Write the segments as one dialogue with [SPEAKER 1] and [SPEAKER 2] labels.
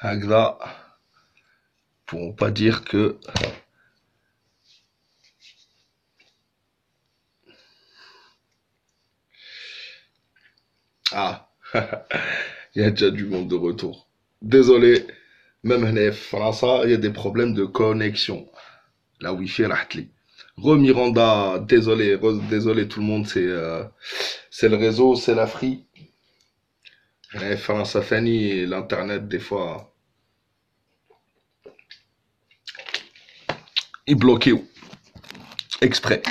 [SPEAKER 1] Agda, pour pas dire que... Ah, il y a déjà du monde de retour. Désolé, même en France, il y a des problèmes de connexion. La Wi-Fi rahtli. Miranda, désolé, désolé tout le monde, c'est le réseau, c'est la free. France Fanny, l'internet des fois est bloqué exprès.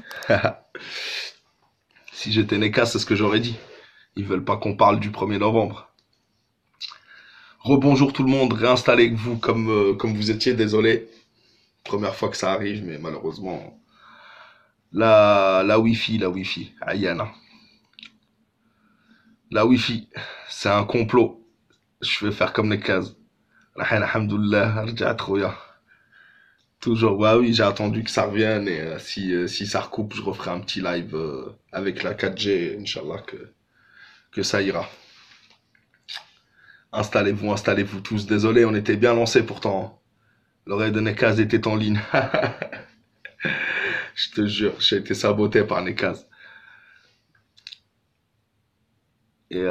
[SPEAKER 1] Si j'étais Neka, c'est ce que j'aurais dit. Ils veulent pas qu'on parle du 1er novembre. Rebonjour tout le monde, réinstallez-vous comme vous étiez, désolé. Première fois que ça arrive, mais malheureusement, la Wi-Fi, Ayana. La Wi-Fi, c'est un complot. Je vais faire comme les cases. Alhamdoulilah, rja'at khoya. Toujours, bah oui, j'ai attendu que ça revienne et si ça recoupe, je referai un petit live avec la 4G, Inch'Allah, que ça ira. Installez-vous tous. Désolé, on était bien lancés pourtant. L'oreille de Nekaz était en ligne. Je te jure, j'ai été saboté par Nekaz. Et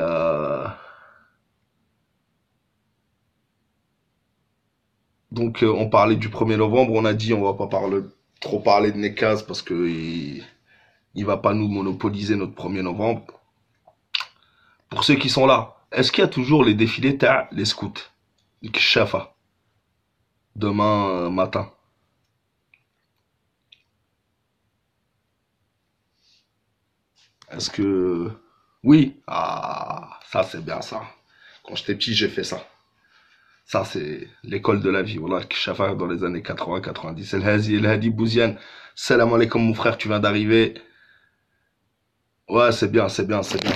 [SPEAKER 1] donc on parlait du 1er novembre, on a dit on va pas trop parler de Nekaz parce que il va pas nous monopoliser notre 1er novembre. Pour ceux qui sont là, est-ce qu'il y a toujours les défilés les scouts, le Kishafa, demain matin? Est-ce que... Oui. Ah, ça c'est bien ça. Quand j'étais petit, j'ai fait ça. Ça c'est l'école de la vie. Voilà, Kishafa dans les années 80-90. El Hadi Bouziane. Salam alaikum mon frère, tu viens d'arriver. Ouais, c'est bien, c'est bien, c'est bien.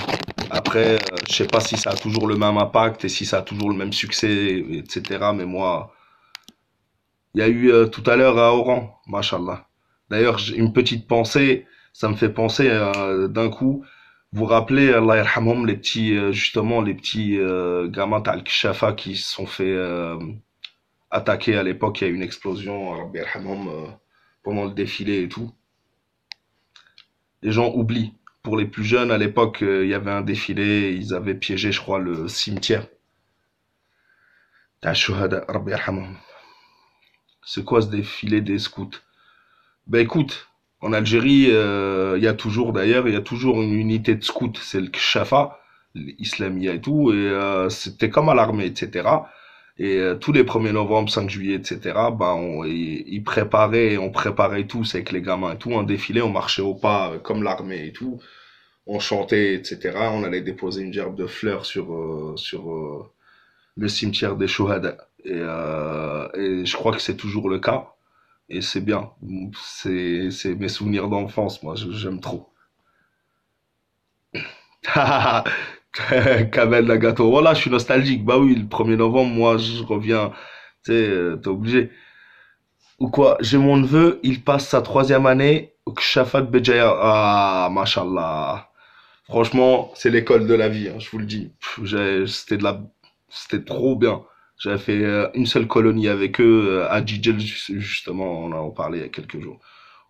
[SPEAKER 1] Après, je sais pas si ça a toujours le même impact et si ça a toujours le même succès, etc. Mais moi, il y a eu tout à l'heure à Oran, machallah. D'ailleurs, j'ai une petite pensée, ça me fait penser d'un coup, vous vous rappelez, Allah yarhamhum, les petits, justement, les petits gamins Al-Kishafa qui se sont fait attaquer à l'époque, il y a eu une explosion, Rabbi yarhamhum, pendant le défilé et tout. Les gens oublient. Pour les plus jeunes, à l'époque, il y avait un défilé, ils avaient piégé, je crois, le cimetière. Shuhada, Rabbi yarhamhum. C'est quoi ce défilé des scouts? Ben écoute, en Algérie, il y a toujours d'ailleurs, il y a toujours une unité de scouts, c'est le Kshafa, l'Islamia et tout, et c'était comme à l'armée, etc. Et tous les 1er novembre, 5 juillet, etc., bah on préparait tous avec les gamins et tout, un défilé, on marchait au pas comme l'armée et tout, on chantait, etc. On allait déposer une gerbe de fleurs sur le cimetière des Chouhada. Et je crois que c'est toujours le cas. Et c'est bien. C'est mes souvenirs d'enfance, moi, j'aime trop. Kamel Nagato. Voilà, je suis nostalgique. Bah oui, le 1er novembre, moi, je reviens. Tu sais, t'es obligé. Ou quoi, j'ai mon neveu, il passe sa 3e année au Kshafat Béjaïa. Ah, mashallah. Franchement, c'est l'école de la vie, hein, je vous le dis. C'était trop bien. J'avais fait une seule colonie avec eux à Jijel, justement, on en parlait il y a quelques jours.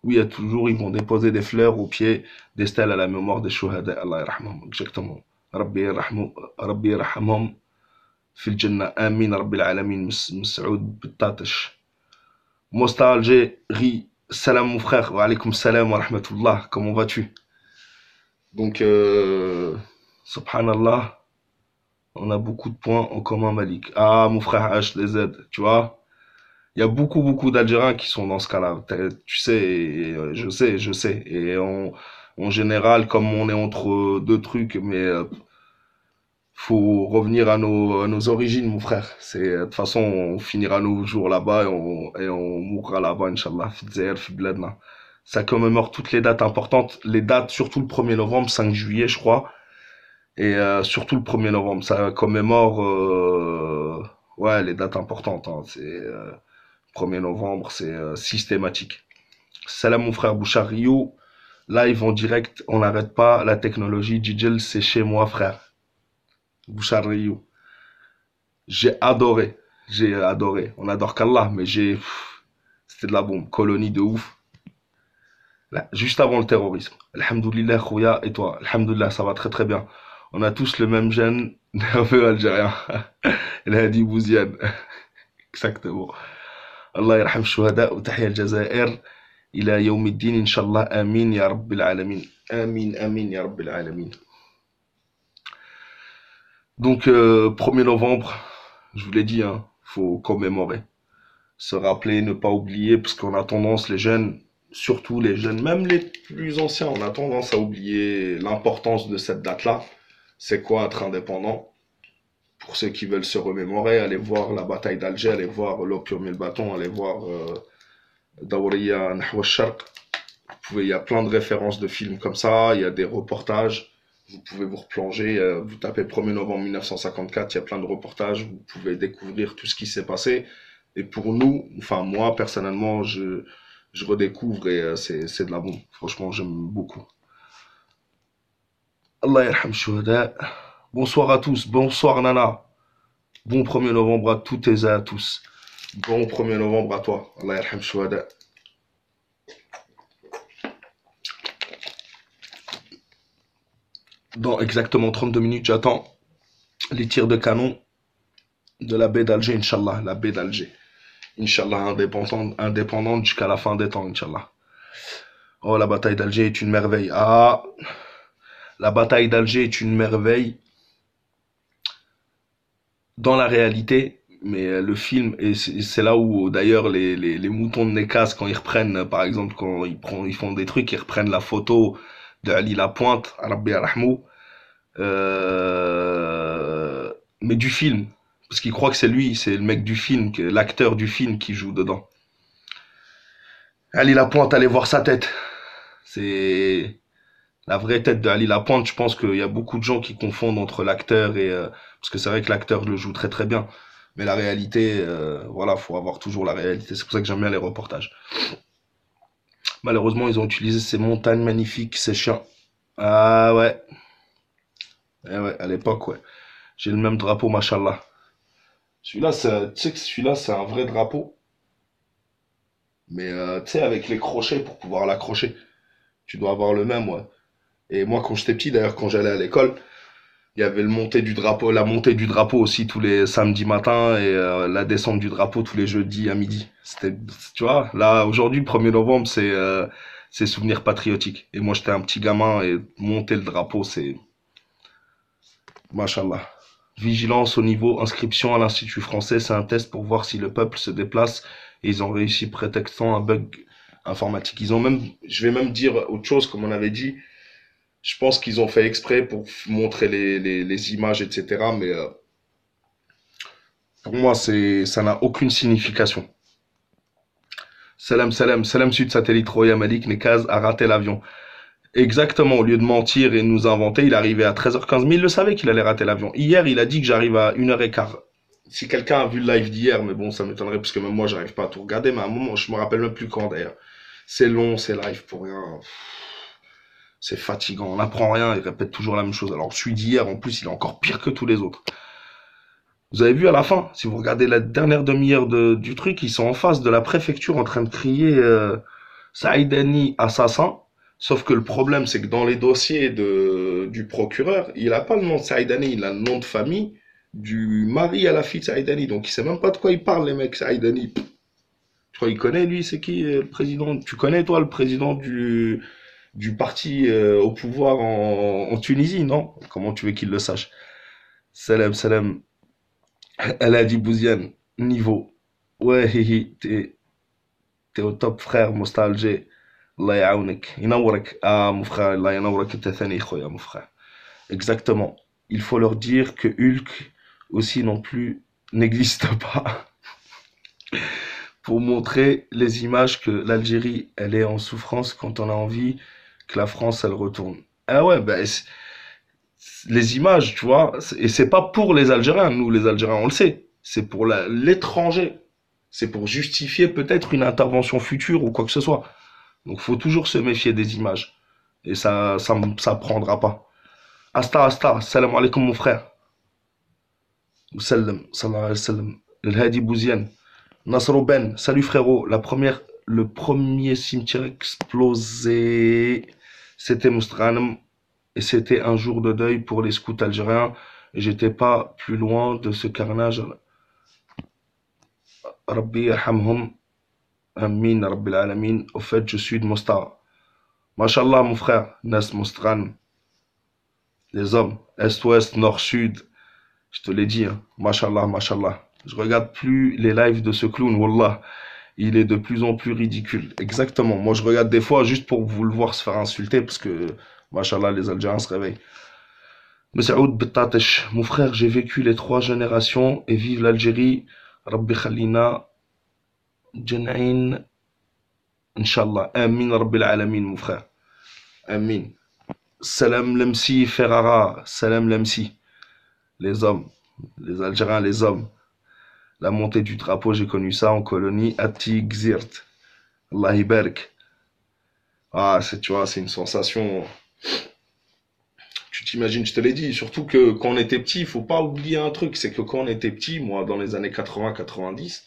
[SPEAKER 1] Où il y a toujours, ils vont déposer des fleurs au pied des stèles à la mémoire des shuhada, Allah yarhamhum, exactement. Rabbi yarhamhum fil jannah, amin, Rabbil alamin, Saoud Bittatash. Nostalgie, salam mon frère, wa alaykoum salam wa rahmatullah, comment vas-tu? Donc, subhanallah, on a beaucoup de points en commun, Malik. Ah, mon frère H, les Z, tu vois? Il y a beaucoup d'Algériens qui sont dans ce cas-là. Tu sais, et, je sais. Et en général, comme on est entre deux trucs, mais faut revenir à nos origines, mon frère. De toute façon, on finira nos jours là-bas et on mourra là-bas, Inch'Allah, fi Dzaïr, fi Bladna. Ça commémore toutes les dates importantes, les dates, surtout le 1er novembre, 5 juillet, je crois. Et surtout le 1er novembre, ça commémore ouais, les dates importantes. Hein. 1er novembre, c'est systématique. Salam mon frère Bouchard Rio, live en direct, on n'arrête pas la technologie. Jijel, c'est chez moi frère. Bouchard Rio. J'ai adoré. J'ai adoré. On adore qu'Allah, mais c'était de la bombe. Colonie de ouf. Là, juste avant le terrorisme. Alhamdoulilah, Khouya, et toi? Alhamdoulilah, ça va très très bien. On a tous le même gène nerveux algérien. El Hadi Bouziane. Exactement. Allah yarham shuhada wa tahya al-Jazair ila yawm al-din inshallah. Amin ya rabbil alamin. Amin, amin ya rabbil alamin. Donc, 1er novembre, je vous l'ai dit, hein, faut commémorer. Se rappeler, ne pas oublier, parce qu'on a tendance, les jeunes, surtout les jeunes, même les plus anciens, on a tendance à oublier l'importance de cette date-là. C'est quoi être indépendant? Pour ceux qui veulent se remémorer, allez voir la bataille d'Alger, allez voir l'opium et le bâton, allez voir Dawriya Nahwa al-Sharq. Il y a plein de références de films comme ça, il y a des reportages. Vous pouvez vous replonger, vous tapez 1er novembre 1954, il y a plein de reportages, vous pouvez découvrir tout ce qui s'est passé. Et pour nous, enfin moi personnellement, je redécouvre et c'est de la bombe. Franchement, j'aime beaucoup. Allah yarham shuhada. Bonsoir à tous, bonsoir Nana. Bon 1er novembre à toutes et à tous. Bon 1er novembre à toi. Allah yarham shuhada. Dans exactement 32 minutes, j'attends les tirs de canon de la baie d'Alger, Inch'Allah, la baie d'Alger. Inch'Allah, indépendante jusqu'à la fin des temps, Inch'Allah. Oh, la bataille d'Alger est une merveille. Ah, la bataille d'Alger est une merveille dans la réalité, mais le film, et c'est là où d'ailleurs les moutons de Nekaz, quand ils reprennent, par exemple, quand ils font des trucs, ils reprennent la photo de Ali Lapointe, Rabbi Rahmou, mais du film, parce qu'ils croient que c'est lui, c'est le mec du film, l'acteur du film qui joue dedans. Ali Lapointe, allez voir sa tête. C'est la vraie tête de Ali Lapointe. Je pense qu'il y a beaucoup de gens qui confondent entre l'acteur et parce que c'est vrai que l'acteur le joue très très bien, mais la réalité, voilà, faut avoir toujours la réalité. C'est pour ça que j'aime bien les reportages. Malheureusement, ils ont utilisé ces montagnes magnifiques, ces chiens. Ah ouais, eh ouais, à l'époque, ouais. J'ai le même drapeau, machallah. Celui-là, tu sais que celui-là, c'est un vrai drapeau, mais tu sais, avec les crochets pour pouvoir l'accrocher. Tu dois avoir le même, ouais. Et moi, quand j'étais petit, d'ailleurs, quand j'allais à l'école, il y avait la montée du drapeau aussi tous les samedis matins et la descente du drapeau tous les jeudis à midi. C'était, tu vois, là, aujourd'hui, le 1er novembre, c'est souvenir patriotique. Et moi, j'étais un petit gamin et monter le drapeau, c'est, machallah. Vigilance au niveau inscription à l'Institut français, c'est un test pour voir si le peuple se déplace et ils ont réussi prétextant un bug informatique. Ils ont même, je vais même dire autre chose, comme on avait dit, je pense qu'ils ont fait exprès pour montrer les images, etc. Mais pour moi, ça n'a aucune signification. Salam, salam, salam Sud Satellite Roya Malik Nekaz a raté l'avion. Exactement, au lieu de mentir et nous inventer, il arrivait à 13h15. Mais il le savait qu'il allait rater l'avion. Hier, il a dit que j'arrive à 1h15. Si quelqu'un a vu le live d'hier, mais bon, ça m'étonnerait parce que même moi, j'arrive pas à tout regarder. Mais à un moment, je me rappelle même plus quand d'ailleurs. C'est long, c'est live pour rien. C'est fatigant, on n'apprend rien, il répète toujours la même chose. Alors celui d'hier, en plus, il est encore pire que tous les autres. Vous avez vu à la fin, si vous regardez la dernière demi-heure du truc, ils sont en face de la préfecture en train de crier Saïdani assassin. Sauf que le problème, c'est que dans les dossiers du procureur, il n'a pas le nom de Saïdani, il a le nom de famille du mari à la fille de Saïdani. Donc il sait même pas de quoi il parle, les mecs, Saïdani. Je crois qu'il connaît, lui, c'est qui le président? Tu connais, toi, le président du parti au pouvoir en Tunisie, non? Comment tu veux qu'il le sache? Salam, salam. Elle a dit Bouziane, niveau. Ouais, hihi, t'es au top, frère, Mostalgé. Allah yaounek. Inaourak. Ah, mon frère, Allah yanaourak, t'es thani, khoya, mon frère. Exactement. Il faut leur dire que Hulk aussi non plus n'existe pas. Pour montrer les images que l'Algérie, elle est en souffrance quand on a envie que la France, elle retourne. Ah ouais, ben, les images, tu vois, et c'est pas pour les Algériens, nous les Algériens, on le sait, c'est pour l'étranger. C'est pour justifier peut-être une intervention future ou quoi que ce soit. Donc faut toujours se méfier des images. Et ça prendra pas. Asta, salam alaikum mon frère. Salam, salam alayhi salam. El Hadi Bouziane. Nasro Ben, salut frérot. Le premier cimetière explosé, c'était Mostranam. Et c'était un jour de deuil pour les scouts algériens. Et j'étais pas plus loin de ce carnage. Rabbi yarhamhum. Amin, Rabbil alamin. Au fait, je suis de Mostar. Mashallah, mon frère. Nas Mostran. Les hommes. Est, ouest, nord, sud. Je te l'ai dit, hein. Mashallah, mashallah. Je regarde plus les lives de ce clown, wallah. Il est de plus en plus ridicule. Exactement. Moi, je regarde des fois juste pour vous le voir se faire insulter parce que, mashallah, les Algériens se réveillent. Saoud Bettatesh, mon frère, j'ai vécu les 3 générations et vive l'Algérie. Rabbi Khalina, Jan'in, Inch'Allah. Amin, Rabbil Alamin, mon frère. Amin. Salam Lemsi, Ferrara. Salam Lemsi. Les hommes. Les Algériens, les hommes. La montée du drapeau, j'ai connu ça en colonie à Tigzirt. Allah Iberk. Ah, tu vois, c'est une sensation. Tu t'imagines, je te l'ai dit, surtout que quand on était petit, il faut pas oublier un truc, c'est que quand on était petit, moi, dans les années 80-90,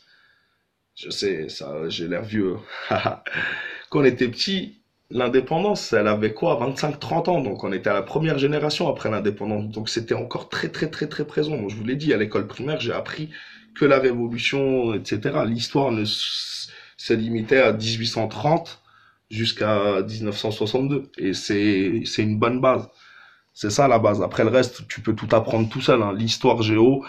[SPEAKER 1] je sais, ça, j'ai l'air vieux. Quand on était petit, l'indépendance, elle avait quoi, 25-30 ans, donc on était à la première génération après l'indépendance, donc c'était encore très très très très présent. Moi, je vous l'ai dit, à l'école primaire, j'ai appris que la révolution, etc. L'histoire ne se limitait à 1830 jusqu'à 1962, et c'est une bonne base. C'est ça la base. Après le reste, tu peux tout apprendre tout seul, hein. L'histoire géo,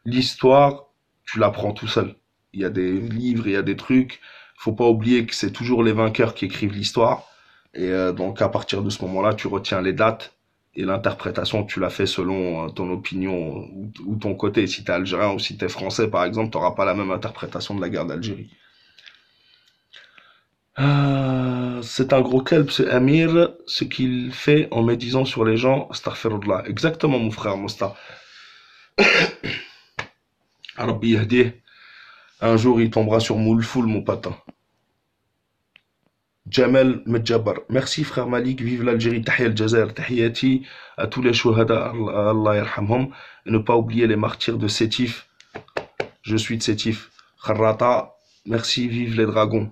[SPEAKER 1] l'histoire, tu l'apprends tout seul. Il y a des livres, il y a des trucs. Faut pas oublier que c'est toujours les vainqueurs qui écrivent l'histoire. Et donc à partir de ce moment-là, tu retiens les dates et l'interprétation, tu la fais selon ton opinion ou ton côté. Si t'es algérien ou si t'es français, par exemple, t'auras pas la même interprétation de la guerre d'Algérie. C'est un gros kelp, ce Amir, ce qu'il fait en médisant sur les gens, astaghfirullah. Exactement, mon frère Mosta. Rabbi yahdih. Un jour, il tombera sur Moulfoul, mon patin. Jamel Medjabar. Merci, frère Malik. Vive l'Algérie. Tahia al-Jazair. Tahiyati à tous les shuhada. Allah yarhamhum. Et ne pas oublier les martyrs de Sétif. Je suis de Sétif. Kharrata. Merci. Vive les dragons.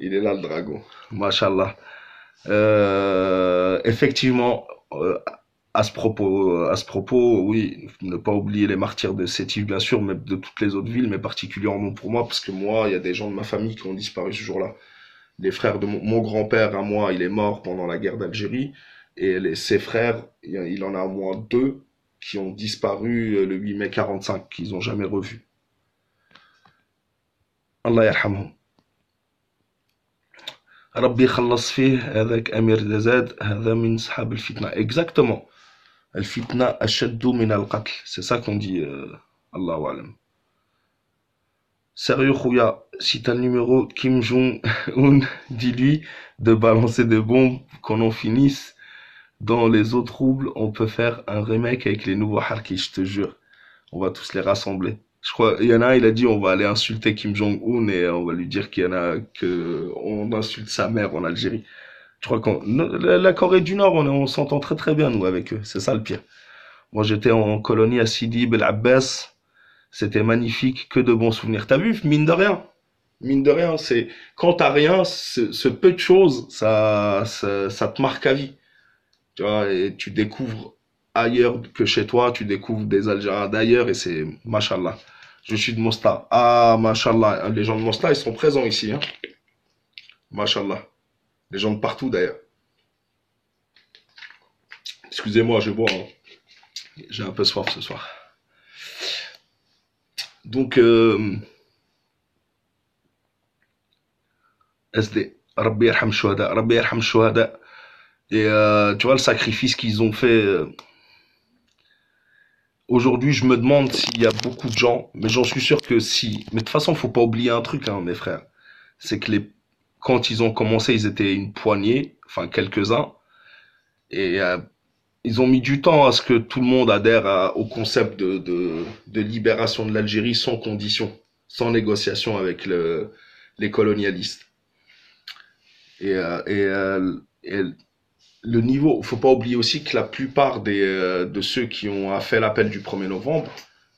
[SPEAKER 1] Il est là, le dragon. Mashallah. Effectivement, à ce propos, oui, ne pas oublier les martyrs de Sétif, bien sûr, mais de toutes les autres villes, mais particulièrement pour moi, parce que moi, il y a des gens de ma famille qui ont disparu ce jour-là. Les frères de mon grand-père, à moi, il est mort pendant la guerre d'Algérie, et ses frères, il en a au moins 2 qui ont disparu le 8 mai 45, qu'ils n'ont jamais revus. Allah yarhamhum. ربي يخلص فيه هذاك أمير دزاد هذا من صحاب الفتنة. Exactement. الفتنة أشد من القتل. C'est ça qu'on dit. Allahu alam. Sérieux, Khouya, si t'as le numéro Kim Jong-un, dis-lui de balancer des bombes, qu'on en finisse. Dans les eaux troubles, on peut faire un remake avec les nouveaux Harkis, je te jure. On va tous les rassembler. Je crois, il y en a un, il a dit on va aller insulter Kim Jong-un et on va lui dire qu'il y en a que on insulte sa mère en Algérie. Je crois qu'on la Corée du Nord, on s'entend très très bien nous avec eux. C'est ça le pire. Moi j'étais en colonie à Sidi Bel Abbas. C'était magnifique, que de bons souvenirs. T'as vu, mine de rien. Mine de rien, c'est quand t'as rien, ce peu de choses, ça te marque à vie. Tu vois, et tu découvres ailleurs que chez toi, tu découvres des Algériens d'ailleurs et c'est mashallah. Je suis de Mostar. Ah, mashallah. Les gens de Mostar, ils sont présents ici, hein. Mashallah. Les gens de partout d'ailleurs. Excusez-moi, je bois, hein. J'ai un peu soif ce soir. Donc, SD. Rabbi yarham shuhada. Rabbi yarham shuhada. Et tu vois le sacrifice qu'ils ont fait. Aujourd'hui, je me demande s'il y a beaucoup de gens, mais j'en suis sûr que si. Mais de toute façon, faut pas oublier un truc, hein, mes frères. C'est que quand ils ont commencé, ils étaient une poignée, enfin quelques-uns, et ils ont mis du temps à ce que tout le monde adhère au concept de libération de l'Algérie sans condition, sans négociation avec les colonialistes. Et, et le niveau, faut pas oublier aussi que la plupart de ceux qui ont fait l'appel du 1er novembre,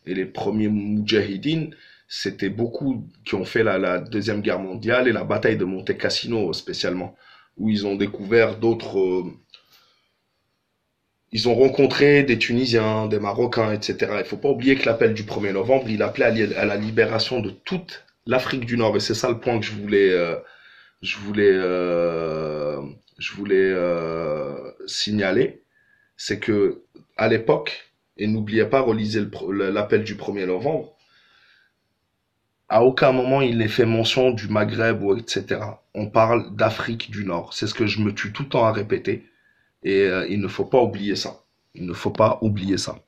[SPEAKER 1] Et les premiers Moudjahidines, c'était beaucoup qui ont fait la Deuxième Guerre mondiale et la bataille de Monte Cassino spécialement, où ils ont découvert d'autres... ils ont rencontré des Tunisiens, des Marocains, etc. Il faut pas oublier que l'appel du 1er novembre, il appelait à la libération de toute l'Afrique du Nord. Et c'est ça le point que je voulais, je voulais signaler, c'est que à l'époque, et n'oubliez pas, relisez l'appel du 1er novembre, à aucun moment il n'est fait mention du Maghreb ou etc. On parle d'Afrique du Nord. C'est ce que je me tue tout le temps à répéter. Et il ne faut pas oublier ça. Il ne faut pas oublier ça.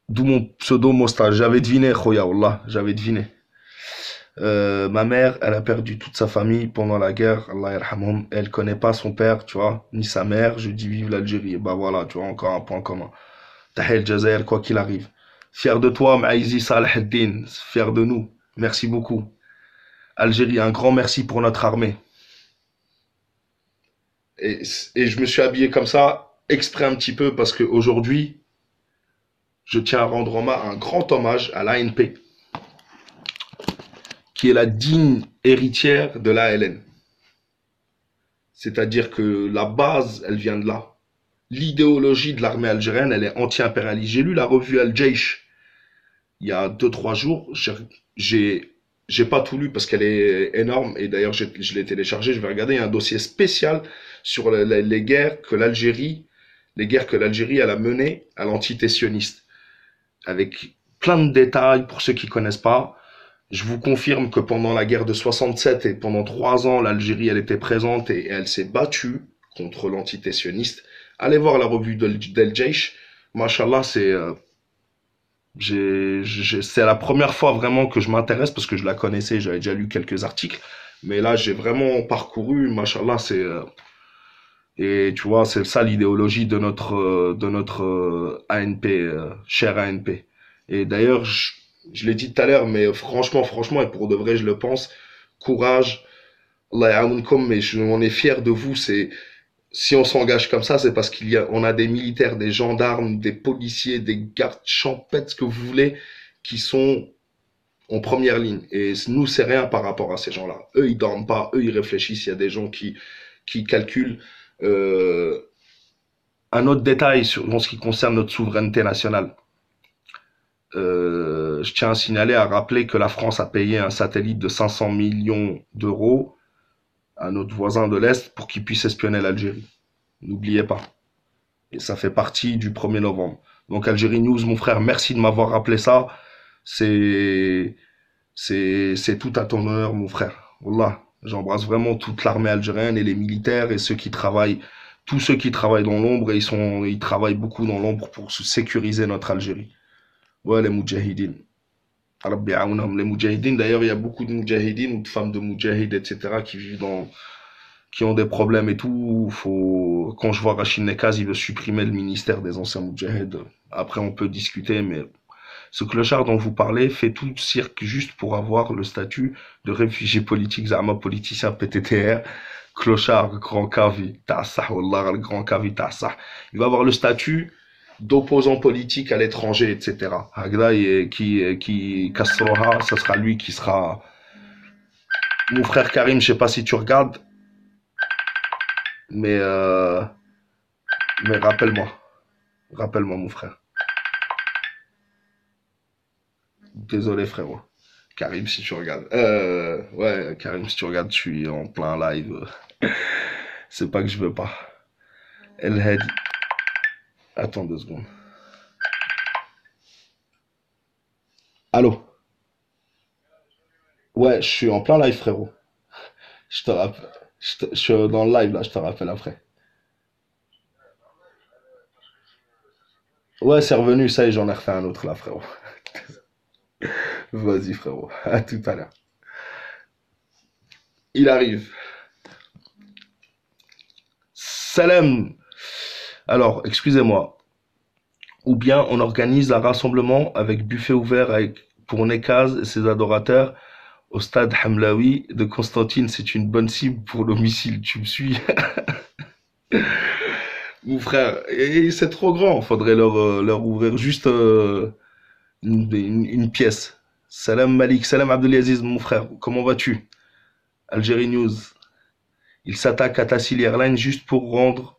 [SPEAKER 1] D'où mon pseudo Mostage. J'avais deviné, Khoya, Wallah, j'avais deviné. Ma mère, elle a perdu toute sa famille pendant la guerre, Allah yarhamhum. Elle connaît pas son père, tu vois, ni sa mère. Je dis vive l'Algérie. Bah voilà, tu vois, encore un point commun. Tahel El Jazair, quoi qu'il arrive. Fier de toi, Maïzi Salah el-Din. Fier de nous. Merci beaucoup. Algérie, un grand merci pour notre armée. Et, et je me suis habillé comme ça, exprès un petit peu, parce qu'aujourd'hui, je tiens à rendre un grand hommage à l'ANP, qui est la digne héritière de l'ALN. C'est-à-dire que la base, elle vient de là. L'idéologie de l'armée algérienne, elle est anti-impérialiste. J'ai lu la revue Al-Jaish il y a 2 3 jours. J'ai pas tout lu parce qu'elle est énorme et d'ailleurs je l'ai téléchargé. Je vais regarder. Il y a un dossier spécial sur les guerres que l'Algérie, elle a menées à l'entité sioniste, avec plein de détails pour ceux qui connaissent pas. Je vous confirme que pendant la guerre de 67 et pendant 3 ans, l'Algérie, elle était présente et elle s'est battue contre l'entité sioniste. Allez voir la revue d'El Jaish. Machallah, c'est la première fois vraiment que je m'intéresse parce que je la connaissais, j'avais déjà lu quelques articles. Mais là, j'ai vraiment parcouru, machallah, et tu vois, c'est ça l'idéologie de notre ANP, cher ANP. Et d'ailleurs, je l'ai dit tout à l'heure, mais franchement, et pour de vrai, je le pense, courage, Allah ya'aounkoum, mais on est fier de vous. Si on s'engage comme ça, c'est parce on a des militaires, des gendarmes, des policiers, des gardes champêtres, ce que vous voulez, qui sont en première ligne. Et nous, c'est rien par rapport à ces gens-là. Eux, ils dorment pas, eux, ils réfléchissent. Il y a des gens qui calculent. Euh, un autre détail en ce qui concerne notre souveraineté nationale. Je tiens à signaler, à rappeler que la France a payé un satellite de 500 millions d'euros à notre voisin de l'Est pour qu'il puisse espionner l'Algérie. N'oubliez pas. Et ça fait partie du 1er novembre. Donc Algérie News, mon frère, merci de m'avoir rappelé ça. C'est c'est tout à ton honneur, mon frère. Wallah, j'embrasse vraiment toute l'armée algérienne et les militaires et ceux qui travaillent, tous ceux qui travaillent dans l'ombre et ils travaillent beaucoup dans l'ombre pour sécuriser notre Algérie. Ouais, les Moudjahidines. Rabbi aounhum. Les Moudjahidines, d'ailleurs, il y a beaucoup de Moudjahidines ou de femmes de Moudjahid, etc., qui vivent qui ont des problèmes et tout. Quand je vois Rachid Nekaz, il veut supprimer le ministère des anciens Moudjahid. Après, on peut discuter, mais ce clochard dont vous parlez fait tout le cirque juste pour avoir le statut de réfugié politique, Zama politicien PTTR. Clochard, grand cavi, tassah, wallah, le grand cavi, tassah. Il va avoir le statut d'opposant politique à l'étranger, etc. Hagda, qui Kastroha, ce sera lui qui sera... Mon frère Karim, je sais pas si tu regardes, mais, euh, mais rappelle-moi, mon frère. Désolé, frérot. Karim, si tu regardes. Ouais, Karim, si tu regardes, je suis en plein live. C'est pas que je veux pas. El Hadi. Attends 2 secondes. Allô? Ouais, je suis en plein live, frérot. Je te rappelle. Je suis dans le live, là, je te rappelle après. Ouais, c'est revenu, ça y est, j'en ai refait un autre, là, frérot. Vas-y, frérot. À tout à l'heure. Il arrive. Salam. Alors, excusez-moi. Ou bien on organise un rassemblement avec buffet ouvert pour Nekaz et ses adorateurs au stade Hamlaoui de Constantine. C'est une bonne cible pour le missile. Tu me suis? Mon frère, et c'est trop grand. Faudrait leur ouvrir juste une pièce. Salam Malik, salam Abdelaziz, mon frère. Comment vas-tu? Algérie News. Il s'attaque à Tassil Airlines juste pour rendre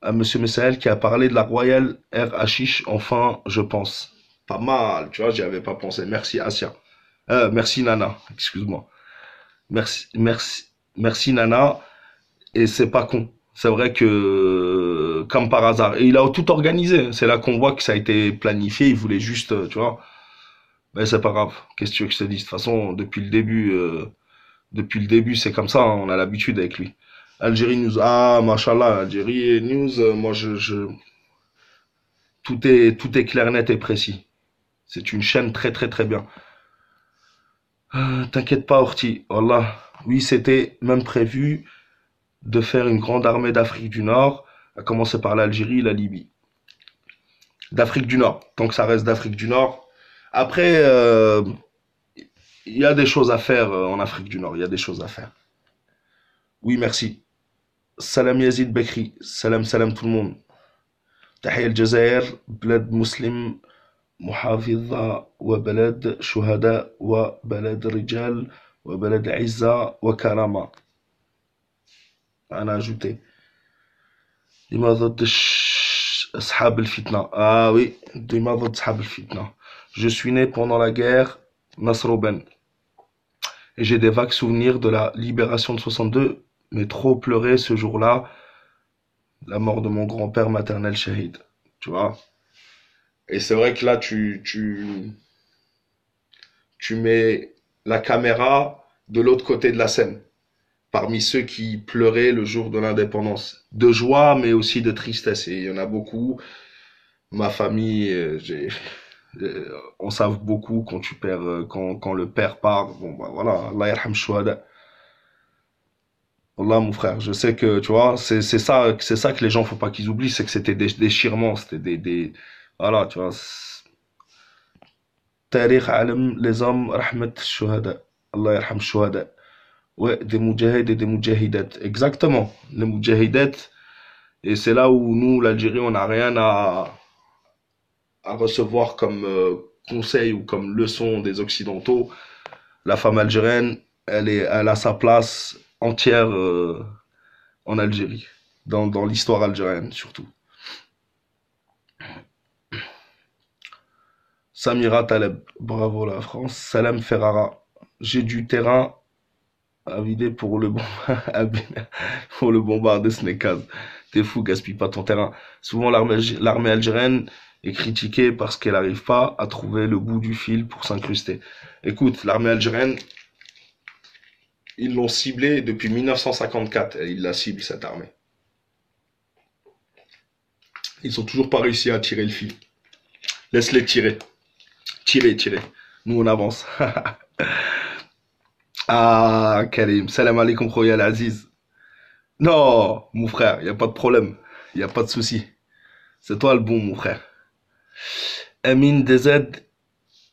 [SPEAKER 1] à Monsieur Messael qui a parlé de la Royal Air Hashish. Enfin, je pense. Pas mal, tu vois, j'y avais pas pensé. Merci Asia. Merci Nana, excuse-moi. Merci, merci, merci Nana. Et c'est pas con. C'est vrai que, comme par hasard, et il a tout organisé. C'est là qu'on voit que ça a été planifié. Il voulait juste, tu vois. Mais c'est pas grave. Qu'est-ce que tu veux que je te dise? De toute façon, depuis le début, c'est comme ça. Hein, on a l'habitude avec lui. Algérie News. Ah, machallah, Algérie News. Moi, tout est clair, net et précis. C'est une chaîne très, très, très bien. T'inquiète pas, Orti. Wallah. Oui, c'était même prévu de faire une grande armée d'Afrique du Nord, à commencer par l'Algérie et la Libye. D'Afrique du Nord, tant que ça reste d'Afrique du Nord. Après, il y a des choses à faire en Afrique du Nord, il y a des choses à faire. Oui, merci. Salam Yazid Bekri, salam salam tout le monde. تحية الجزائر بلاد مسلم محافظة وبلد شهداء وبلد رجال وبلد عزة وكرامة. أنا ajouté. لما ضد أصحاب الفتنة. Ah oui, لما ضد أصحاب الفتنة. Je suis né pendant la guerre Nasroben et j'ai des vagues souvenirs de la libération de 62, mais trop pleuré ce jour-là, la mort de mon grand-père maternel shahid. Tu vois? Et c'est vrai que là, tu mets la caméra de l'autre côté de la scène, parmi ceux qui pleuraient le jour de l'indépendance. De joie, mais aussi de tristesse. Et il y en a beaucoup. Ma famille, on savent beaucoup quand tu perds, quand le père part. Bon, bah voilà, Allah yarham shuhada. Allah, mon frère, je sais que, tu vois, c'est ça que les gens, faut pas qu'ils oublient, c'est que c'était des déchirements, c'était voilà, tu vois. Tariq alam, les hommes, rahmat shuhada. Allah yarham shuhada. Ouais, des moudjahid et des moudjahidat. Exactement, les moudjahidat. Et c'est là où nous, l'Algérie, on n'a rien à recevoir comme conseil ou comme leçon des Occidentaux. La femme algérienne, elle a sa place entière en Algérie, dans l'histoire algérienne surtout. Samira Taleb, bravo la France. Salem Ferrara, j'ai du terrain à vider pour le, pour le bombarder, ce n'est qu'un. T'es fou, gaspille pas ton terrain. Souvent, l'armée algérienne est critiquée parce qu'elle n'arrive pas à trouver le bout du fil pour s'incruster. Écoute, l'armée algérienne, ils l'ont ciblée depuis 1954. Et ils la ciblent, cette armée. Ils ont toujours pas réussi à tirer le fil. Laisse-les tirer. Tirer, tirer. Nous, on avance. Ah, Karim. Salam alaikum, Royal Aziz. Non, mon frère, y a pas de problème. Y a pas de souci. C'est toi le bon, mon frère. Amin DZ,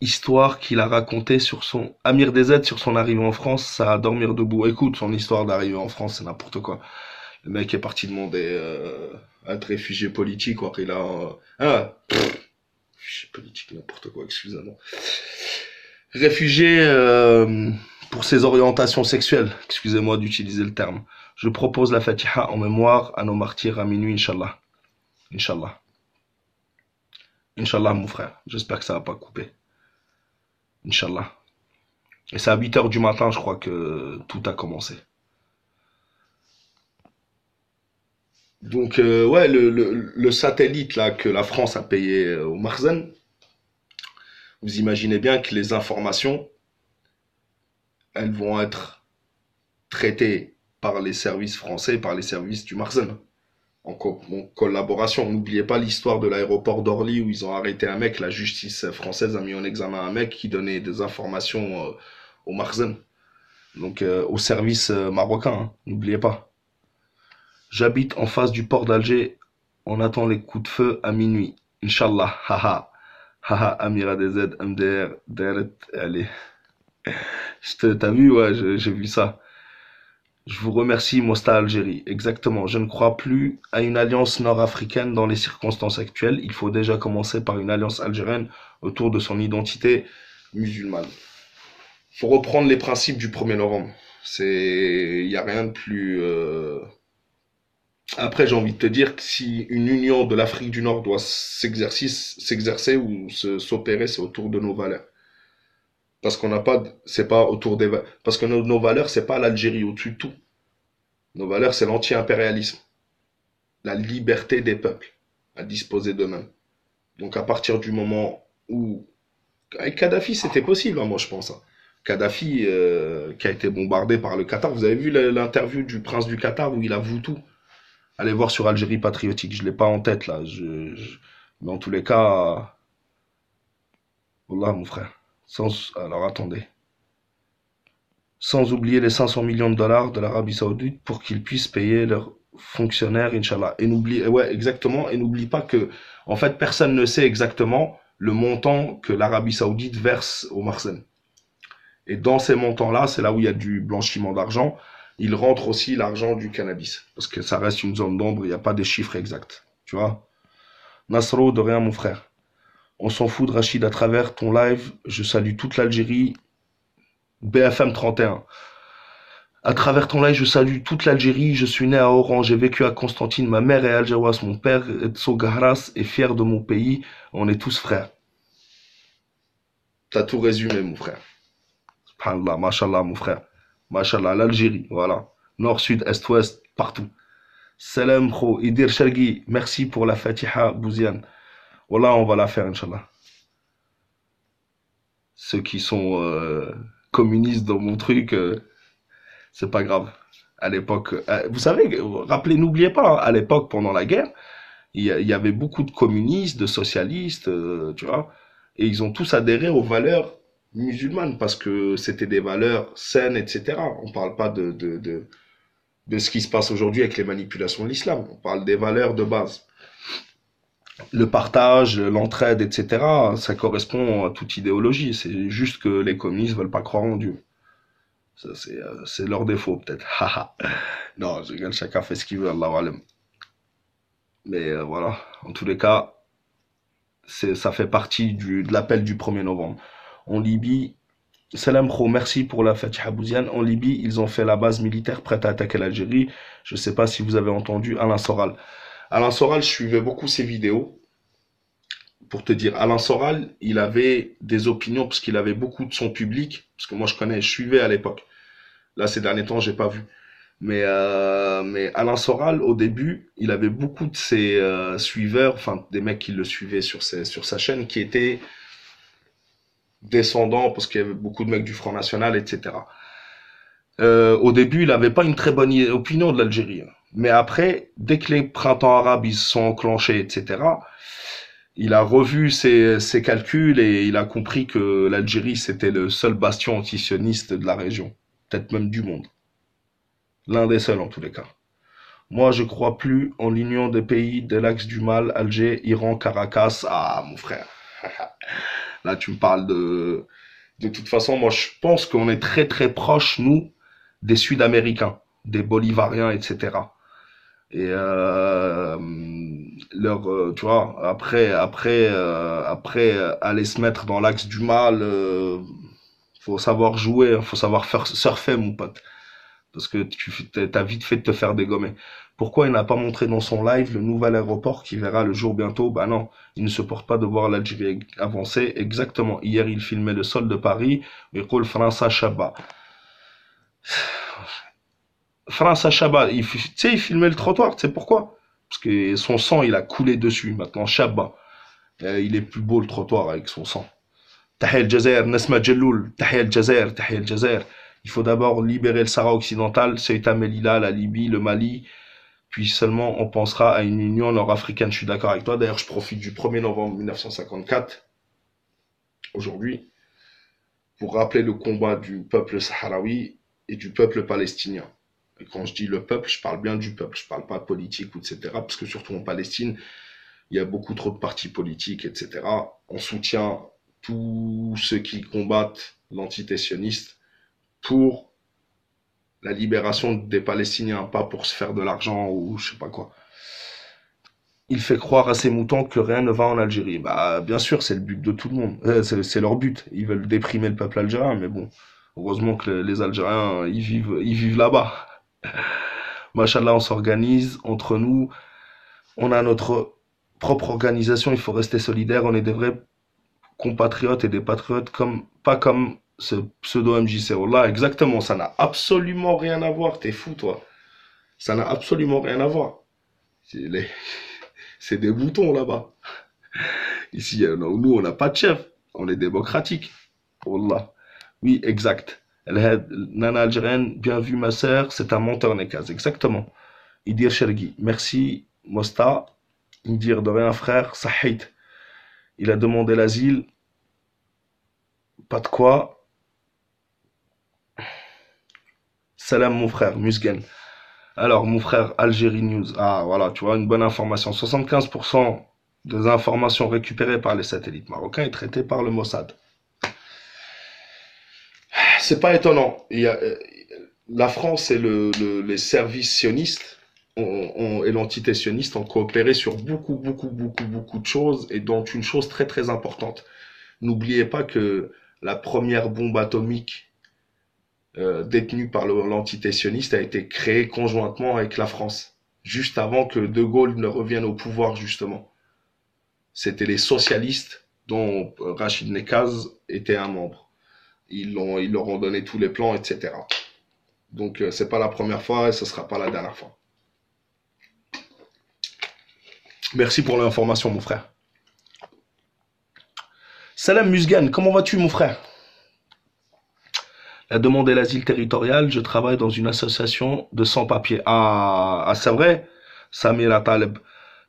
[SPEAKER 1] histoire qu'il a racontée sur son... Amir DZ, sur son arrivée en France, ça a dormir debout. Écoute, son histoire d'arrivée en France, c'est n'importe quoi. Le mec est parti demander à être réfugié politique, quoi. Il a... réfugié politique, n'importe quoi, excusez-moi. Réfugié pour ses orientations sexuelles, excusez-moi d'utiliser le terme. Je propose la Fatiha en mémoire à nos martyrs à minuit, Inch'Allah. Inch'Allah. Inch'Allah, mon frère. J'espère que ça va pas couper. Inch'Allah. Et c'est à 8 heures du matin, je crois que tout a commencé. Donc, ouais, le satellite là que la France a payé au Marzen, vous imaginez bien que les informations, elles vont être traitées par les services français, par les services du Marzen. En collaboration. N'oubliez pas l'histoire de l'aéroport d'Orly où ils ont arrêté un mec, la justice française a mis en examen un mec qui donnait des informations au Marzen, donc au service marocain, hein, n'oubliez pas. J'habite en face du port d'Alger, on attend les coups de feu à minuit. Inch'Allah, haha, haha, Amira DZ, MDR, Deret, allez. T'as vu, ouais, j'ai vu ça. Je vous remercie, Mosta Algérie. Exactement. Je ne crois plus à une alliance nord-africaine dans les circonstances actuelles. Il faut déjà commencer par une alliance algérienne autour de son identité musulmane. Il faut reprendre les principes du 1er novembre. Il y a rien de plus. Après, j'ai envie de te dire que si une union de l'Afrique du Nord doit s'exercer ou s'opérer, c'est autour de nos valeurs. Parce qu'on n'a pas, c'est pas autour parce que nos valeurs, c'est pas l'Algérie au-dessus de tout. Nos valeurs, c'est l'anti-impérialisme, la liberté des peuples à disposer d'eux-mêmes. Donc à partir du moment où avec Kadhafi, c'était possible, hein, moi je pense, hein. Kadhafi, qui a été bombardé par le Qatar. Vous avez vu l'interview du prince du Qatar où il avoue tout. Allez voir sur Algérie patriotique. Je l'ai pas en tête là. Mais en tous les cas, voilà mon frère. Alors attendez. Sans oublier les 500 millions de dollars de l'Arabie Saoudite pour qu'ils puissent payer leurs fonctionnaires, Inch'Allah. Et n'oublie, ouais, exactement. Et n'oublie pas que, en fait, personne ne sait exactement le montant que l'Arabie Saoudite verse au Marsen. Et dans ces montants-là, c'est là où il y a du blanchiment d'argent. Il rentre aussi l'argent du cannabis. Parce que ça reste une zone d'ombre, il n'y a pas des chiffres exacts. Tu vois? Nasro, de rien, mon frère. On s'en fout de Rachid à travers ton live. Je salue toute l'Algérie. BFM 31. À travers ton live, je salue toute l'Algérie. Je suis né à Oran, j'ai vécu à Constantine. Ma mère est algéroise, mon père est de Sogaras et fier de mon pays. On est tous frères. T'as tout résumé, mon frère. Subhanallah, mashallah, mon frère. Mashallah, l'Algérie, voilà. Nord, sud, est, ouest, partout. Salam, kho, Idir Shargi, merci pour la Fatiha, Bouziane. Voilà, on va la faire, Inch'Allah. Ceux qui sont communistes dans mon truc, c'est pas grave. À l'époque, vous savez, rappelez, n'oubliez pas, hein, à l'époque, pendant la guerre, il y avait beaucoup de communistes, de socialistes, tu vois, et ils ont tous adhéré aux valeurs musulmanes parce que c'était des valeurs saines, etc. On parle pas de ce qui se passe aujourd'hui avec les manipulations de l'islam. On parle des valeurs de base. Le partage, l'entraide, etc., ça correspond à toute idéologie. C'est juste que les communistes veulent pas croire en Dieu. Ça, c'est leur défaut, peut-être. Non, je rigole, chacun fait ce qu'il veut, Allah alam. Mais voilà, en tous les cas, ça fait partie de l'appel du 1er novembre. En Libye, Salam Kho, merci pour la Fatiha Bouziane. En Libye, ils ont fait la base militaire prête à attaquer l'Algérie. Je ne sais pas si vous avez entendu Alain Soral. Alain Soral, je suivais beaucoup ses vidéos. Pour te dire, Alain Soral, il avait des opinions parce qu'il avait beaucoup de son public. Parce que moi, je suivais à l'époque. Là, ces derniers temps, j'ai pas vu. Mais Alain Soral, au début, il avait beaucoup de ses suiveurs, enfin des mecs qui le suivaient sur sa chaîne, qui étaient descendants, parce qu'il y avait beaucoup de mecs du Front National, etc. Au début, il n'avait pas une très bonne opinion de l'Algérie. Mais après, dès que les printemps arabes ils se sont enclenchés, etc., il a revu ses calculs et il a compris que l'Algérie, c'était le seul bastion antisioniste de la région, peut-être même du monde. L'un des seuls en tous les cas. Moi, je crois plus en l'union des pays de l'axe du mal, Alger, Iran, Caracas. Ah, mon frère. Là, tu me parles de... De toute façon, moi, je pense qu'on est très, très proche, nous, des Sud-Américains, des Bolivariens, etc. Et tu vois, après aller se mettre dans l'axe du mal, faut savoir jouer, faut savoir faire surfer, mon pote. Parce que t'as vite fait de te faire dégommer. Pourquoi il n'a pas montré dans son live le nouvel aéroport qui verra le jour bientôt? Bah non, il ne supporte pas de voir l'Algérie avancer. Exactement. Hier, il filmait le sol de Paris. Il dit France Chaba. France Chaba, tu sais, il filmait le trottoir. Tu sais pourquoi? Parce que son sang, il a coulé dessus. Maintenant, Chaba. Il est plus beau le trottoir avec son sang. Tahia el-Jazair, Nesma Jelloul, Tahia el-Jazair, Tahia el-Jazair. Il faut d'abord libérer le Sahara occidental, Ceuta Melilla, la Libye, le Mali, puis seulement on pensera à une union nord-africaine. Je suis d'accord avec toi. D'ailleurs, je profite du 1er novembre 1954, aujourd'hui, pour rappeler le combat du peuple sahraoui et du peuple palestinien. Et quand je dis le peuple, je parle bien du peuple. Je parle pas politique, etc. Parce que surtout en Palestine, il y a beaucoup trop de partis politiques, etc. On soutient tous ceux qui combattent l'antité sioniste pour la libération des Palestiniens, pas pour se faire de l'argent ou je sais pas quoi. Il fait croire à ses moutons que rien ne va en Algérie. Bah, bien sûr, c'est le but de tout le monde. C'est leur but. Ils veulent déprimer le peuple algérien, mais bon. Heureusement que les Algériens, ils vivent là-bas. Machallah, on s'organise entre nous. On a notre propre organisation. Il faut rester solidaire. On est des vrais compatriotes et des patriotes pas comme ce pseudo MJCO là. Exactement. Ça n'a absolument rien à voir. T'es fou, toi. Ça n'a absolument rien à voir. C'est les- c'est des moutons là-bas. Ici, nous, on n'a pas de chef. On est démocratique. Wallah. Oui, exact. Nana algérienne, bien vu ma sœur, c'est un menteur Nekaz. Exactement. Idir Chergui. Merci, Mosta. Idir de rien, frère. Sahit. Il a demandé l'asile. Pas de quoi. Salam, mon frère. Musgen. Alors, mon frère, Algérie News. Ah, voilà, tu vois, une bonne information. 75% des informations récupérées par les satellites marocains est traitées par le Mossad. C'est pas étonnant. La France et les services sionistes et l'entité sioniste ont coopéré sur beaucoup de choses et dont une chose très très importante. N'oubliez pas que la première bombe atomique détenue par l'entité sioniste a été créée conjointement avec la France, juste avant que De Gaulle ne revienne au pouvoir justement. C'était les socialistes dont Rachid Nekaz était un membre. Ils leur ont donné tous les plans, etc. Donc c'est pas la première fois et ce sera pas la dernière fois. Merci pour l'information, mon frère. Salam Musgan, comment vas-tu, mon frère? La demande est l'asile territorial. Je travaille dans une association de sans-papiers. Ah, c'est vrai? Samira Taleb.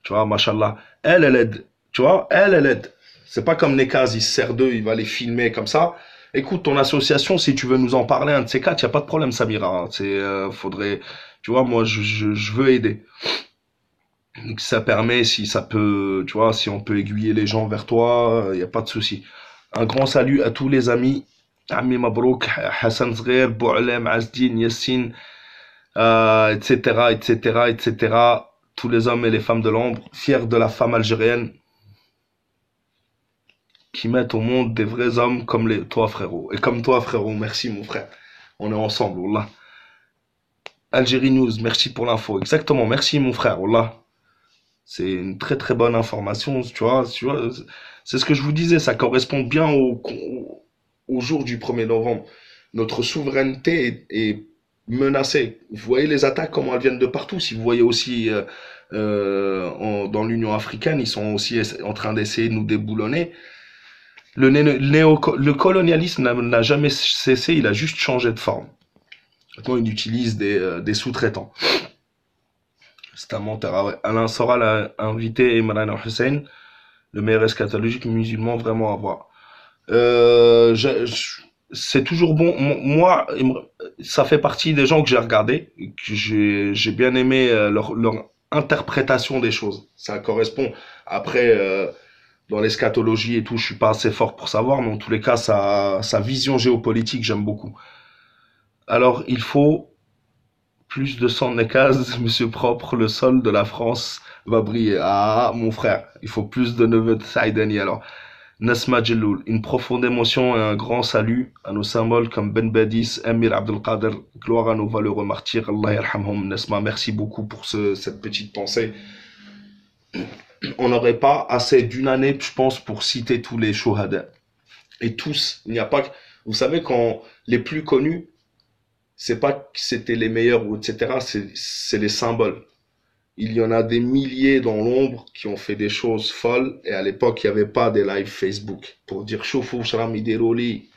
[SPEAKER 1] Tu vois, machallah. Elle aide. Tu vois, elle aide. C'est pas comme Nekaz, il se sert d'eux, il va les filmer comme ça. Écoute, ton association, si tu veux nous en parler, un de ces quatre, il n'y a pas de problème, Samira. Hein. Faudrait, tu vois, moi, je veux aider. Donc, ça permet, si ça peut, tu vois, si on peut aiguiller les gens vers toi, il n'y a pas de souci. Un grand salut à tous les amis. Ami Mabrouk, Hassan Zgher, Boualem, Azdin, Yassine, etc., etc., etc. Tous les hommes et les femmes de l'ombre, fiers de la femme algérienne qui mettent au monde des vrais hommes comme toi, frérot. Et comme toi, frérot, merci, mon frère. On est ensemble, Wallah. Algérie News, merci pour l'info. Exactement, merci, mon frère, Wallah. C'est une très très bonne information, tu vois, c'est ce que je vous disais, ça correspond bien au jour du 1er novembre. Notre souveraineté est menacée. Vous voyez les attaques, comment elles viennent de partout. Si vous voyez aussi dans l'Union africaine, ils sont aussi en train d'essayer de nous déboulonner. Le colonialisme n'a jamais cessé, il a juste changé de forme. Maintenant, il utilise des sous-traitants. C'est un menteur. Ah ouais. Alain Soral a invité Imran Hussein, le meilleur eschatologique musulman vraiment à voir. C'est toujours bon. Moi, ça fait partie des gens que j'ai regardé, que j'ai bien aimé leur interprétation des choses. Ça correspond. Après, dans l'eschatologie et tout, je suis pas assez fort pour savoir, mais en tous les cas, sa vision géopolitique, j'aime beaucoup. Alors, il faut plus de 100 Nekaz, monsieur propre, le sol de la France va briller. Ah, mon frère, il faut plus de neveux de Saïdani alors. Nasma Jelloul, une profonde émotion et un grand salut à nos symboles comme Ben Badis, Emir Abdelkader, gloire à nos valeureux martyrs, Allah yarhamhum. Nasma, merci beaucoup pour cette petite pensée. On n'aurait pas assez d'une année, je pense, pour citer tous les shuhada. Et tous, il n'y a pas que... Vous savez, quand les plus connus, c'est pas que c'était les meilleurs ou etc. C'est les symboles. Il y en a des milliers dans l'ombre qui ont fait des choses folles et à l'époque il n'y avait pas des lives Facebook pour dire choufou shram idiroli.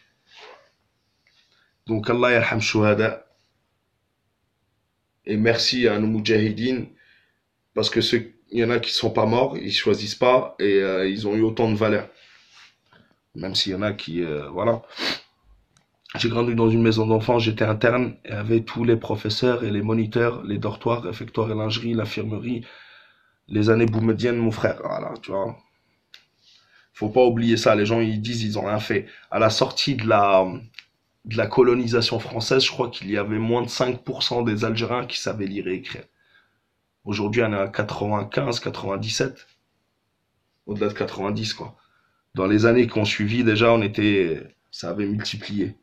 [SPEAKER 1] Donc Allah yarham shuhada et merci à nos moudjahidines parce que il y en a qui sont pas morts, ils choisissent pas et ils ont eu autant de valeur. Même s'il y en a qui voilà. J'ai grandi dans une maison d'enfants, j'étais interne et avait tous les professeurs et les moniteurs, les dortoirs, réfectoires et lingerie, l'infirmerie, les années boumediennes, mon frère. Voilà, tu vois. Faut pas oublier ça. Les gens, ils disent, ils ont rien fait. À la sortie de la colonisation française, je crois qu'il y avait moins de 5% des Algériens qui savaient lire et écrire. Aujourd'hui, on est à 95, 97, au-delà de 90, quoi. Dans les années qui ont suivi, déjà, ça avait multiplié.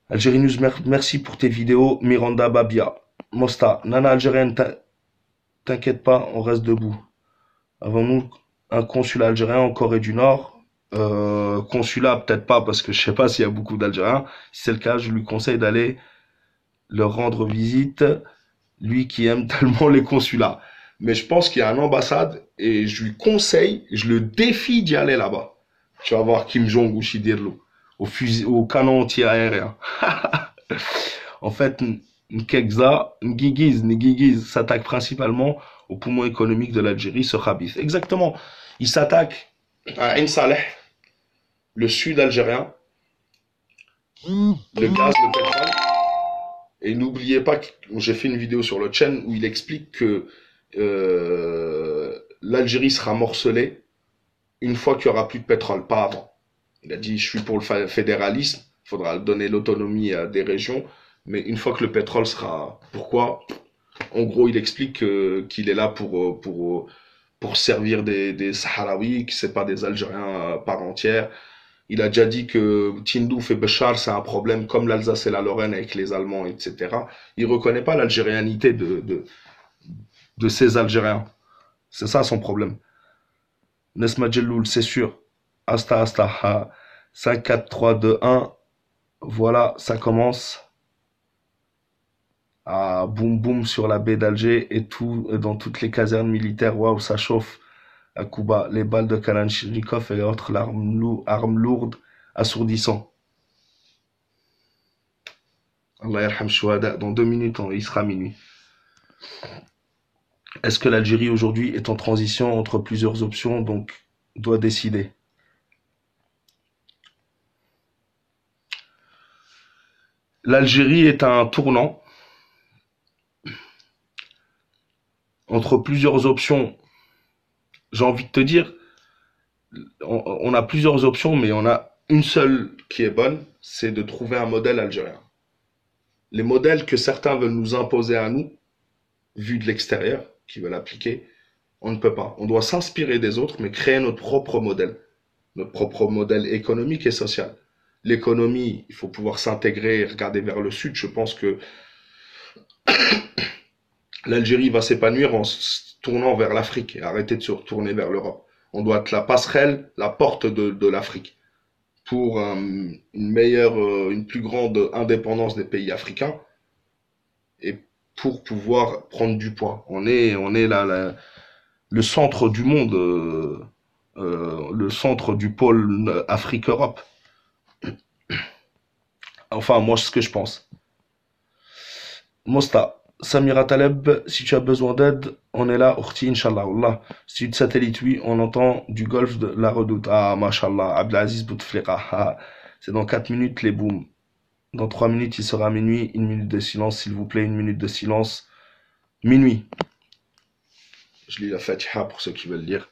[SPEAKER 1] Algérie News, merci pour tes vidéos. Miranda Babia, Mosta, Nana algérienne, t'inquiète pas, on reste debout. Avons-nous un consulat algérien en Corée du Nord? Consulat, peut-être pas, parce que je sais pas s'il y a beaucoup d'Algériens. Si c'est le cas, je lui conseille d'aller leur rendre visite, lui qui aime tellement les consulats. Mais je pense qu'il y a une ambassade et je lui conseille, je le défie d'y aller là-bas. Tu vas voir Kim Jong ou Shidirlo au canon anti-aérien. En fait, Ngigiz s'attaque principalement au poumon économique de l'Algérie, ce Khabith. Exactement. Il s'attaque à Ain Saleh, le sud algérien, le gaz, le pétrole. Et n'oubliez pas que j'ai fait une vidéo sur le chaîne où il explique que l'Algérie sera morcelée une fois qu'il n'y aura plus de pétrole, pas avant. Il a dit, je suis pour le fédéralisme, il faudra donner l'autonomie à des régions, mais une fois que le pétrole sera... Pourquoi? En gros, il explique qu'il est là pour servir des Sahraouis, que c'est pas des Algériens à part entière. Il a déjà dit que Tindouf et Béchar, c'est un problème comme l'Alsace et la Lorraine avec les Allemands, etc. Il reconnaît pas l'algérianité de ces Algériens. C'est ça son problème. Nesma Djelloul, c'est sûr. Asta, asta. 5, 4, 3, 2, 1. Voilà, ça commence. Ah, boum boum sur la baie d'Alger et tout, dans toutes les casernes militaires. Waouh, ça chauffe. À Cuba, les balles de Kalachnikov et autres armes lourdes assourdissant. Allah yarham shuhada. Dans 2 minutes, il sera minuit. Est-ce que l'Algérie aujourd'hui est en transition entre plusieurs options, donc doit décider? L'Algérie est un tournant entre plusieurs options. J'ai envie de te dire, on a plusieurs options, mais on a une seule qui est bonne, c'est de trouver un modèle algérien. Les modèles que certains veulent nous imposer à nous, vus de l'extérieur, qui veulent appliquer, on ne peut pas. On doit s'inspirer des autres, mais créer notre propre modèle économique et social. L'économie, il faut pouvoir s'intégrer et regarder vers le sud. Je pense que l'Algérie va s'épanouir en se tournant vers l'Afrique et arrêter de se retourner vers l'Europe. On doit être la passerelle, la porte de l'Afrique pour une plus grande indépendance des pays africains et pour pouvoir prendre du poids. On est là, le centre du monde, le centre du pôle Afrique-Europe. Enfin, moi, c'est ce que je pense. Mosta, Samira Taleb, si tu as besoin d'aide, on est là, Urti, Inch'Allah. Allah. Sud satellite, oui, on entend du golfe de la Redoute. Ah, Mashallah, Abdelaziz Bouteflika. Ah, c'est dans 4 minutes, les booms. Dans 3 minutes, il sera minuit. 1 minute de silence, s'il vous plaît, 1 minute de silence. Minuit. Je lis la Fatiha pour ceux qui veulent lire.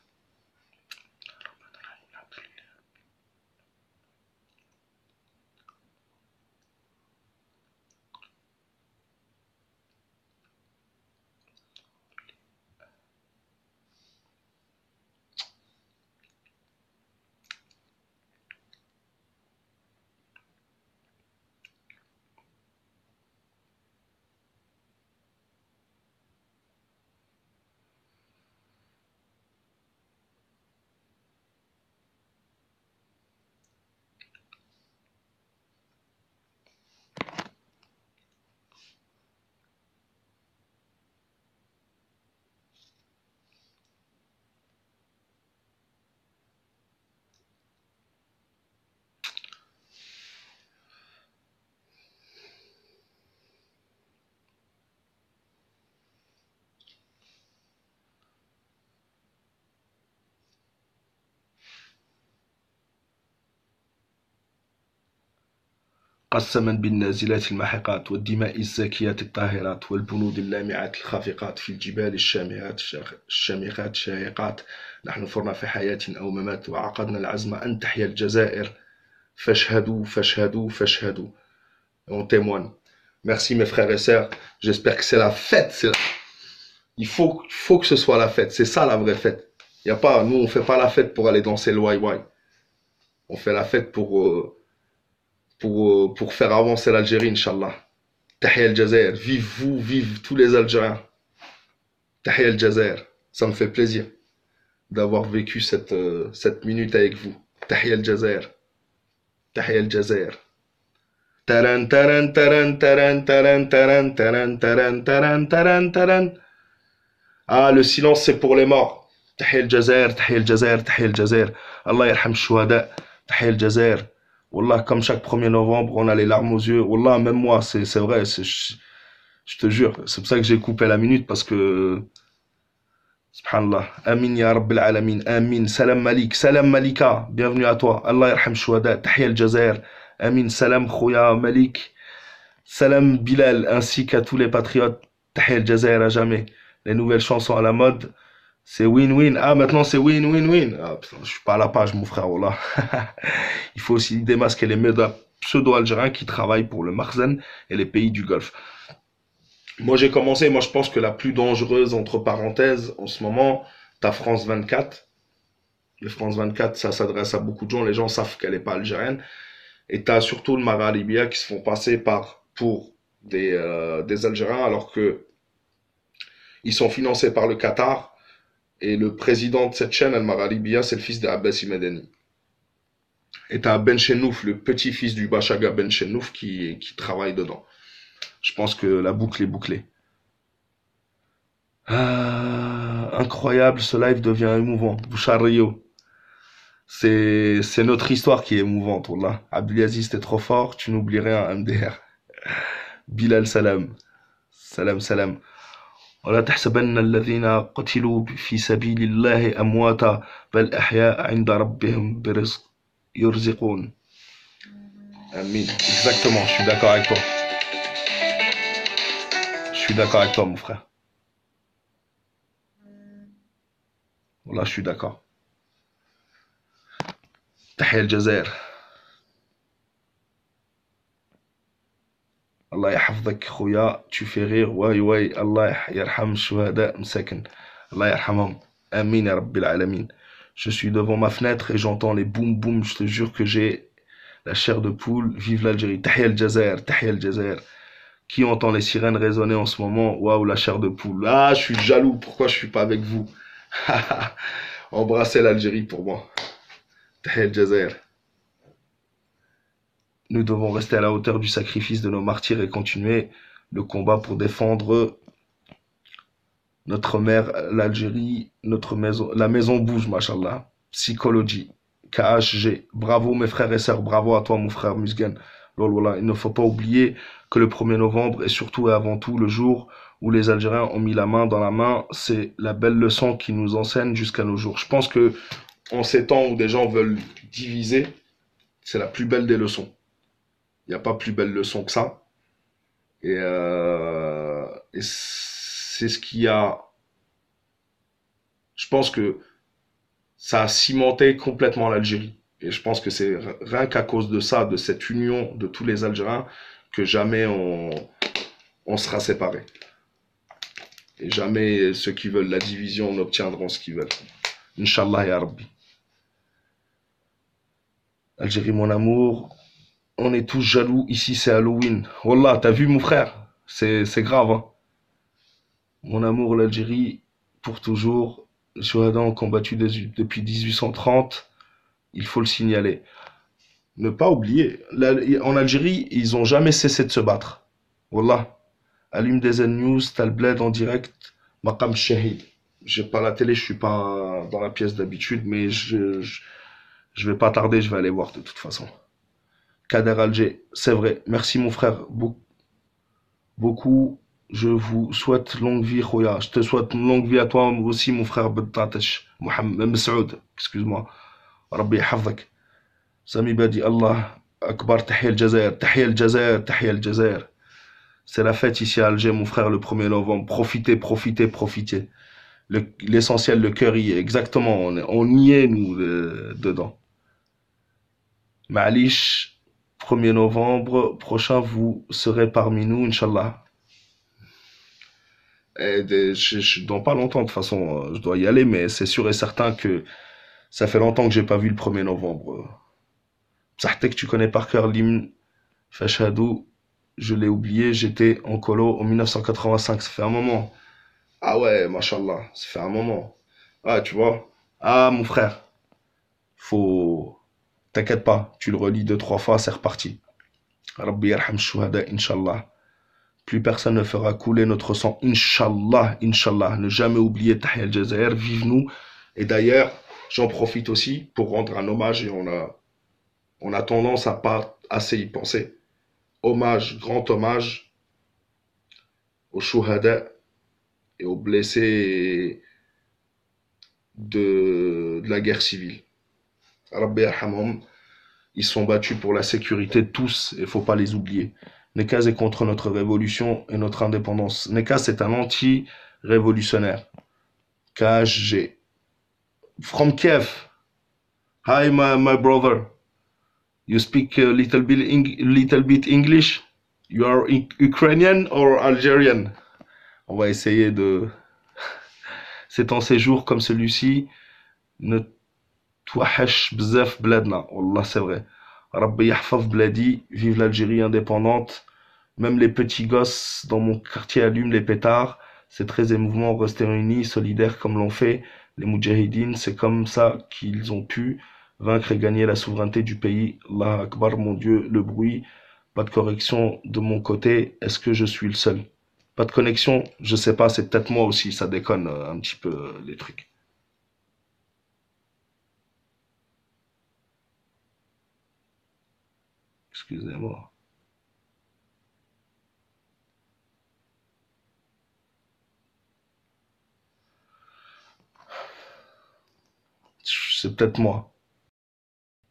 [SPEAKER 1] قسما بالنازلات الماحقات والدماء الزاكيات الطاهرات والبنود اللامعات الخافقات في الجبال الشامخات الشاهقات. نحن فرنا في حياة أو ممات وعقدنا العزم أن تحيا الجزائر Fashhadou, fashhadou, fashhadou. On témoigne. Merci mes frères et sœurs. J'espère que c'est la fête. Il faut que ce soit la fête. C'est ça la vraie fête. Y a pas, nous on fait pas la fête pour aller danser le wai-wai. On fait la fête pour faire avancer l'Algérie, Inch'Allah. Tahia El Jazair. Vive vous, vive tous les Algériens. Tahia El Jazair. Ça me fait plaisir d'avoir vécu cette minute avec vous. Tahia El Jazair. Tahia El Jazair. Taran, taran, taran, taran, taran, taran, taran, taran, taran, taran, taran. Ah, le silence, c'est pour les morts. Tahia El Jazair, Tahia El Jazair, Tahia El Jazair. Allah yarham shuhada. Tahia El Jazair. Wallah, comme chaque 1er novembre, on a les larmes aux yeux. Wallah, même moi, c'est vrai, je te jure. C'est pour ça que j'ai coupé la minute, parce que, subhanallah. Amin ya Rabbil Alamin. Amin. Salam Malik. Salam Malika. Bienvenue à toi. Allah yarham shuhada. Tahia El Jazair. Amin. Salam Khouya Malik. Salam Bilal, ainsi qu'à tous les patriotes. Tahia El Jazair à jamais. Les nouvelles chansons à la mode. C'est win-win. Ah, maintenant c'est win-win-win. Ah, putain, je suis pas à la page, mon frère, voilà. Il faut aussi démasquer les médias pseudo-algériens qui travaillent pour le Makhzen et les pays du Golfe. Moi, je pense que la plus dangereuse, entre parenthèses, en ce moment, t'as France 24. Le France 24, ça s'adresse à beaucoup de gens. Les gens savent qu'elle est pas algérienne. Et t'as surtout le Mara Libya qui se font passer pour des Algériens alors que ils sont financés par le Qatar. Et le président de cette chaîne, Al-Mara Libya, c'est le fils d'Abbasi Medeni. Et t'as Ben Chenouf, le petit-fils du Bachaga Ben Chenouf, qui travaille dedans. Je pense que la boucle est bouclée. Ah, incroyable, ce live devient émouvant. Bouchard Rio. C'est notre histoire qui est émouvante, Wallah. Abdelaziz, t'es trop fort, tu n'oublies rien, MDR. Bilal, salam. Salam, salam. ولا تحسبن الذين قتلوا في سبيل الله أمواتا بل أحياء عند ربهم برزق يرزقون. Amin. Exactement, je suis d'accord avec toi. Je suis d'accord avec toi, mon frère. Voilà, je suis d'accord. Tahia El Jazair. Allah yahfظك خويا, tu fais rire, ouais, Allah yarham shuhada msakin. Allah yarhamhum. Amin ya Rabbil Alamin. Je suis devant ma fenêtre et j'entends les boum boum, je te jure que j'ai la chair de poule. Vive l'Algérie. Tahia El Jazair, Tahia El Jazair. Qui entend les sirènes résonner en ce moment? Waouh, la chair de poule. Ah, je suis jaloux, pourquoi je suis pas avec vous? Embrassez l'Algérie pour moi. Tahia El Jazair. Nous devons rester à la hauteur du sacrifice de nos martyrs et continuer le combat pour défendre notre mère, l'Algérie, notre maison. La maison bouge, machallah. Psychologie, KHG. Bravo mes frères et sœurs, bravo à toi mon frère Musgan. Lol, il ne faut pas oublier que le 1er novembre est surtout et avant tout le jour où les Algériens ont mis la main dans la main. C'est la belle leçon qui nous enseigne jusqu'à nos jours. Je pense que en ces temps où des gens veulent diviser, c'est la plus belle des leçons. Il n'y a pas plus belle leçon que ça. Et c'est ce qui a... Je pense que ça a cimenté complètement l'Algérie. Et je pense que c'est rien qu'à cause de ça, de cette union de tous les Algériens, que jamais on sera séparés. Et jamais ceux qui veulent la division n'obtiendront ce qu'ils veulent. Inch'Allah ya Rabbi. Algérie, mon amour... On est tous jaloux, ici c'est Halloween. Wallah, t'as vu mon frère? C'est grave, hein. Mon amour, l'Algérie, pour toujours. Les Chouhada ont combattu depuis 1830. Il faut le signaler. Ne pas oublier, en Algérie, ils ont jamais cessé de se battre. Wallah. Allume des News, t'as le bled en direct. Maqam Shahid. J'ai pas la télé, je suis pas dans la pièce d'habitude, mais je vais pas tarder, je vais aller voir de toute façon. Kader Alger, c'est vrai. Merci mon frère. Beaucoup. Je vous souhaite longue vie, Khoya. Je te souhaite longue vie à toi aussi, mon frère Bettatesh. Mohamed Messoud, excuse-moi. Rabbi Hafdak. Sami Badi, Allah Akbar, Tahia El Jazair, Tahia El Jazair, Tahia El Jazair. C'est la fête ici à Alger, mon frère, le 1er novembre. Profitez, profitez, profitez. L'essentiel, le cœur y est. Exactement. On y est, nous, dedans. Ma'alish, 1er novembre prochain, vous serez parmi nous, Inch'Allah. Dans pas longtemps, de toute façon, je dois y aller, mais c'est sûr et certain que ça fait longtemps que j'ai pas vu le 1er novembre. Psahtek, que tu connais par cœur l'hymne Fashhadou, je l'ai oublié, j'étais en colo en 1985, ça fait un moment. Ah ouais, mashallah, ça fait un moment. Ah, tu vois. Ah, mon frère, faut... T'inquiète pas, tu le relis deux, trois fois, c'est reparti. Rabbi yarham shuhada, Inch'Allah. Plus personne ne fera couler notre sang, Inch'Allah, Inch'Allah. Ne jamais oublier Tahya al-Jazair, vive nous. Et d'ailleurs, j'en profite aussi pour rendre un hommage, et on a tendance à pas assez y penser. Hommage, grand hommage aux shuhada et aux blessés de la guerre civile. Rabbi yarhamhum, ils sont battus pour la sécurité de tous, et il faut pas les oublier. Nekaz est contre notre révolution et notre indépendance. Nekaz est un anti-révolutionnaire. KHG. From Kiev. Hi, my brother. You speak a little bit English? You are Ukrainian or Algerian? On va essayer de... C'est en séjour comme celui-ci, ne توحش بزاف بلادنا. والله c'est vrai. Rabbi yahfaz bladi, vive l'Algérie indépendante. Même les petits gosses dans mon quartier allument les pétards. C'est très émouvant, rester unis, solidaires comme l'ont fait les Moudjahidines. C'est comme ça qu'ils ont pu vaincre et gagner la souveraineté du pays. Allah Akbar, mon Dieu, le bruit. Pas de correction de mon côté. Est-ce que je suis le seul? Pas de connexion? Je sais pas, c'est peut-être moi aussi. Ça déconne un petit peu les trucs. Excusez-moi. C'est peut-être moi.